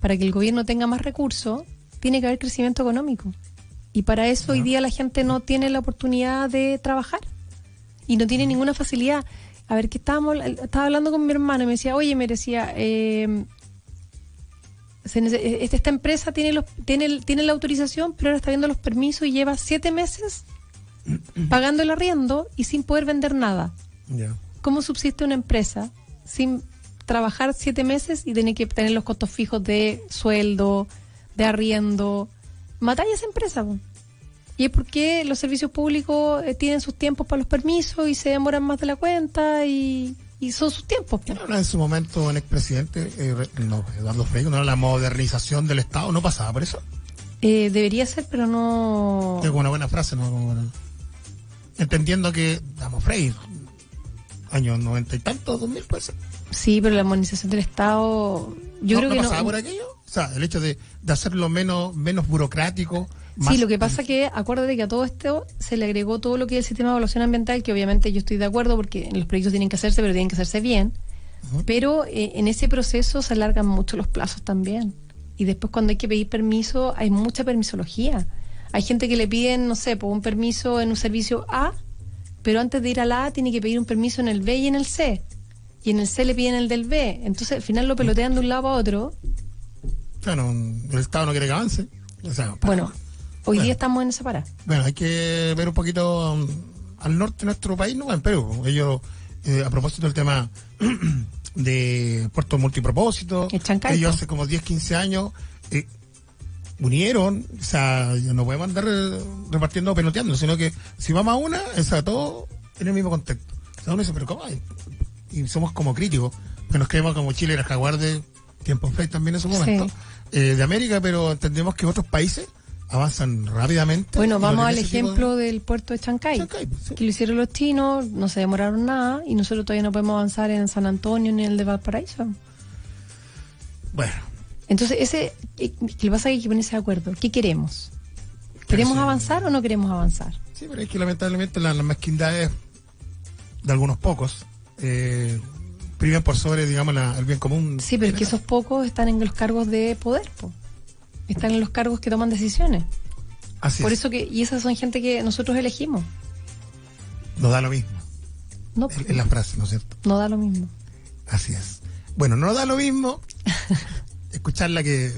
para que el gobierno tenga más recursos, tiene que haber crecimiento económico. Y para eso hoy día la gente no tiene la oportunidad de trabajar. Y no tiene ninguna facilidad. A ver, que estaba hablando con mi hermano y me decía, oye, esta empresa tiene la autorización, pero ahora está viendo los permisos y lleva 7 meses pagando el arriendo y sin poder vender nada. Yeah. ¿Cómo subsiste una empresa sin trabajar 7 meses y tener que tener los costos fijos de sueldo, de arriendo? Matáis a esa empresa. Y es porque los servicios públicos tienen sus tiempos para los permisos y se demoran más de la cuenta y son sus tiempos. En su momento un expresidente, Eduardo Frei, la modernización del Estado, ¿no pasaba por eso? Debería ser, pero no... Es una buena frase, ¿no? Entendiendo que, Frei, años 90 y tantos, 2000, pues. Sí, pero la modernización del Estado... Yo creo que pasaba por aquello. O sea, el hecho de hacerlo menos burocrático. Sí, lo que pasa que acuérdate que a todo esto se le agregó todo lo que es el sistema de evaluación ambiental, que obviamente yo estoy de acuerdo porque los proyectos tienen que hacerse, pero tienen que hacerse bien. Pero en ese proceso se alargan mucho los plazos también. Y después cuando hay que pedir permiso, hay mucha permisología. Hay gente que le piden, no sé, un permiso en un servicio A, pero antes de ir al A tiene que pedir un permiso en el B y en el C. Y en el C le piden el del B. Entonces al final lo pelotean de un lado a otro. Claro, el Estado no quiere que avance. O sea, hoy día estamos en esa parada. Bueno, hay que ver un poquito al norte de nuestro país, ¿no? En Perú. Ellos, a propósito del tema de puertos multipropósitos, ellos hace como 10, 15 años unieron, o sea, no podemos andar repartiendo o peloteando, sino que si vamos a una, todo en el mismo contexto. O sea, uno dice, pero ¿cómo hay? Y somos como críticos, que nos creemos como Chile era jaguar de tiempo Frei también en su momento, de América, pero entendemos que otros países avanzan rápidamente. Bueno, vamos al ejemplo del puerto de Chancay, sí. Que lo hicieron los chinos, no se demoraron nada y nosotros todavía no podemos avanzar en San Antonio ni en el de Valparaíso. Bueno. Entonces, lo que pasa es que hay que ponerse de acuerdo. ¿Qué queremos? ¿Queremos sí. avanzar o no queremos avanzar? Sí, pero es que lamentablemente las mezquindades de algunos pocos primen por sobre, digamos, el bien común. Sí, pero es que esos pocos están en los cargos de poder, po. Están en los cargos que toman decisiones. Así Por es. eso y esas son gente que nosotros elegimos. Nos da lo mismo. No, En la frase, ¿no es cierto? no da lo mismo. Así es. Bueno, no da lo mismo escucharla que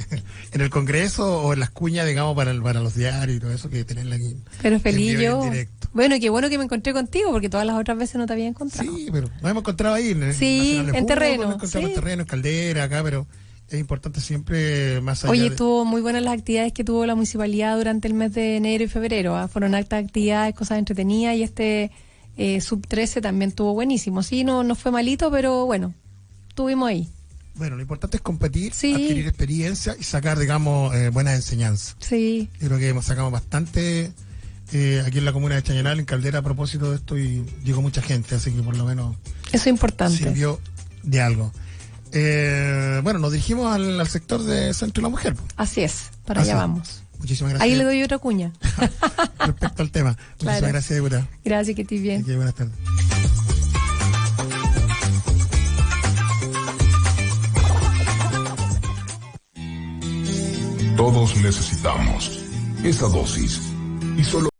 en el Congreso o en las cuñas, digamos, para los diarios y todo eso, que tenerla aquí. Pero feliz en vivo y yo. en directo. Bueno, qué bueno que me encontré contigo, porque todas las otras veces no te había encontrado. Sí, pero nos hemos encontrado ahí en Sí, Nacional de en Fútbol, terreno, nos encontramos sí. en terreno, en Caldera, acá, pero es importante siempre más allá Oye, de... estuvo muy buenas las actividades que tuvo la municipalidad durante el mes de enero y febrero. Fueron altas actividades, cosas entretenidas, y este sub-13 también estuvo buenísimo. Sí, no fue malito, pero bueno, estuvimos ahí. Bueno, lo importante es competir, Sí. adquirir experiencia y sacar, digamos, buenas enseñanzas. Sí, Yo creo que sacamos bastante aquí en la comuna de Chañaral, en Caldera, a propósito de esto, y llegó mucha gente, así que por lo menos eso es importante. sirvió de algo. Bueno, nos dirigimos al sector de Centro de la Mujer. Así es, para Así allá es. vamos. Muchísimas gracias. Ahí le doy otra cuña. Respecto al tema. Muchísimas Claro. gracias, diputada. Gracias, que estés bien. Así que buenas tardes. Todos necesitamos esa dosis y solo